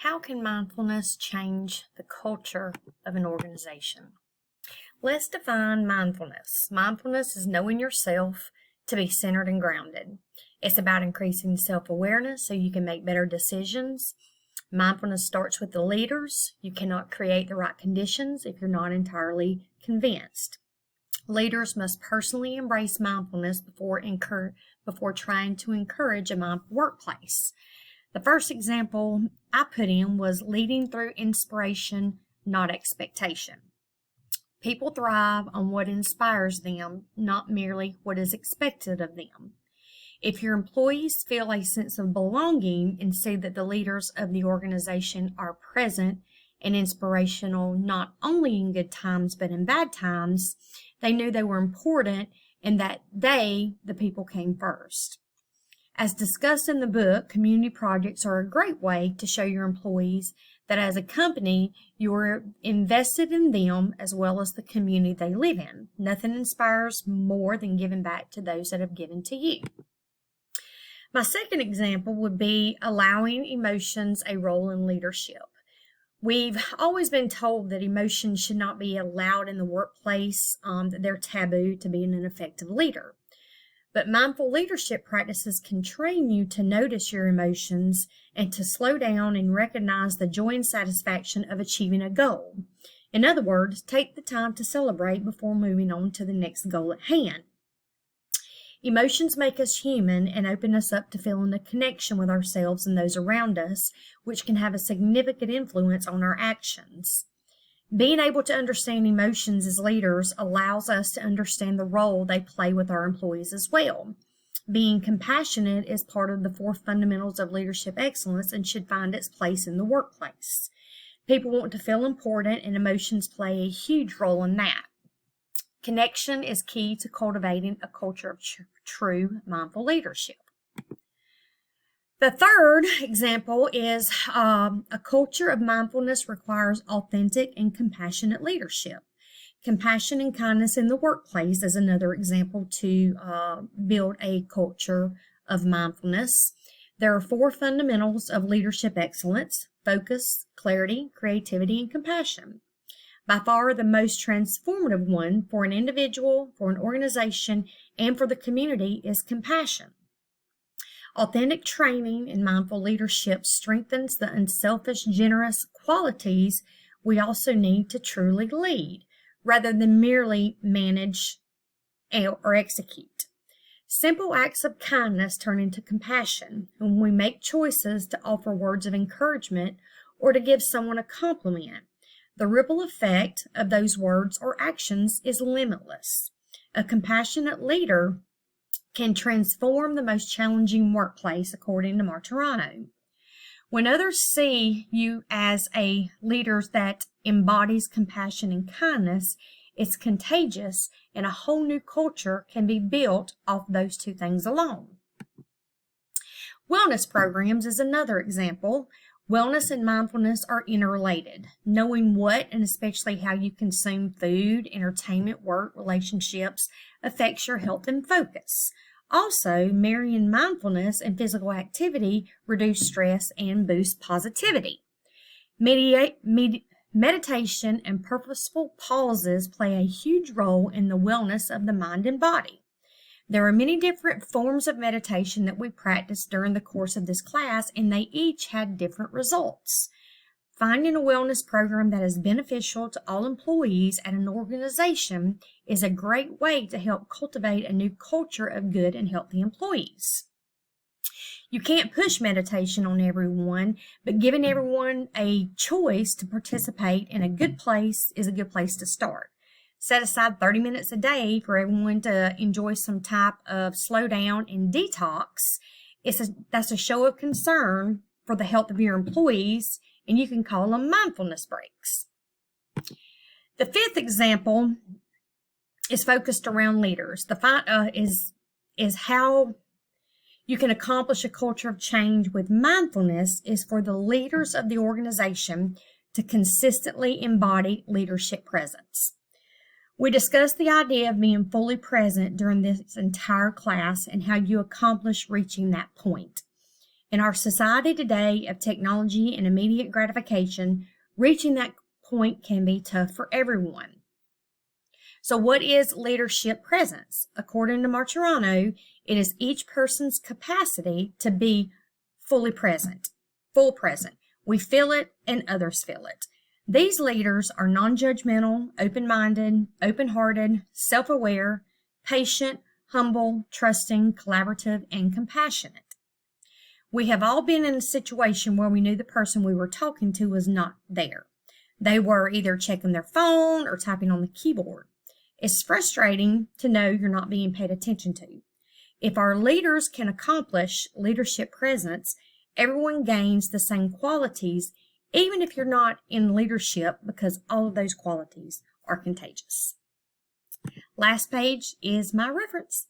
How can mindfulness change the culture of an organization? Let's define mindfulness. Mindfulness is knowing yourself to be centered and grounded. It's about increasing self-awareness so you can make better decisions. Mindfulness starts with the leaders. You cannot create the right conditions if you're not entirely convinced. Leaders must personally embrace mindfulness before trying to encourage a mindful workplace. The first example I put in was leading through inspiration, not expectation. People thrive on what inspires them, not merely what is expected of them. If your employees feel a sense of belonging and see that the leaders of the organization are present and inspirational not only in good times but in bad times, they knew they were important and that the people, came first. As discussed in the book, community projects are a great way to show your employees that as a company, you are invested in them as well as the community they live in. Nothing inspires more than giving back to those that have given to you. My second example would be allowing emotions a role in leadership. We've always been told that emotions should not be allowed in the workplace, that they're taboo to being an effective leader. But mindful leadership practices can train you to notice your emotions and to slow down and recognize the joy and satisfaction of achieving a goal. In other words, take the time to celebrate before moving on to the next goal at hand. Emotions make us human and open us up to feeling a connection with ourselves and those around us, which can have a significant influence on our actions. Being able to understand emotions as leaders allows us to understand the role they play with our employees as well. Being compassionate is part of the 4 fundamentals of leadership excellence and should find its place in the workplace. People want to feel important, and emotions play a huge role in that. Connection is key to cultivating a culture of true mindful leadership. The third example is a culture of mindfulness requires authentic and compassionate leadership. Compassion and kindness in the workplace is another example to build a culture of mindfulness. There are 4 fundamentals of leadership excellence: focus, clarity, creativity, and compassion. By far the most transformative one for an individual, for an organization, and for the community is compassion. Authentic training in mindful leadership strengthens the unselfish, generous qualities we also need to truly lead, rather than merely manage or execute. Simple acts of kindness turn into compassion when we make choices to offer words of encouragement or to give someone a compliment. The ripple effect of those words or actions is limitless. A compassionate leader can transform the most challenging workplace, according to Martirano. When others see you as a leader that embodies compassion and kindness, it's contagious, and a whole new culture can be built off those 2 things alone. Wellness programs is another example. Wellness and mindfulness are interrelated. Knowing what and especially how you consume food, entertainment, work, relationships affects your health and focus. Also, marrying mindfulness and physical activity reduce stress and boost positivity. Meditation and purposeful pauses play a huge role in the wellness of the mind and body. There are many different forms of meditation that we practiced during the course of this class, and they each had different results. Finding a wellness program that is beneficial to all employees at an organization is a great way to help cultivate a new culture of good and healthy employees. You can't push meditation on everyone, but giving everyone a choice to participate in a good place is a good place to start. Set aside 30 minutes a day for everyone to enjoy some type of slow down and detox. That's a show of concern for the health of your employees, and you can call them mindfulness breaks. The 5th example is focused around leaders. Is how you can accomplish a culture of change with mindfulness is for the leaders of the organization to consistently embody leadership presence. We discussed the idea of being fully present during this entire class and how you accomplish reaching that point. In our society today of technology and immediate gratification, reaching that point can be tough for everyone. So what is leadership presence? According to Martirano, it is each person's capacity to be fully present, full present. We feel it and others feel it. These leaders are non-judgmental, open-minded, open-hearted, self-aware, patient, humble, trusting, collaborative, and compassionate. We have all been in a situation where we knew the person we were talking to was not there. They were either checking their phone or typing on the keyboard. It's frustrating to know you're not being paid attention to. If our leaders can accomplish leadership presence, everyone gains the same qualities, even if you're not in leadership, because all of those qualities are contagious. Last page is my reference.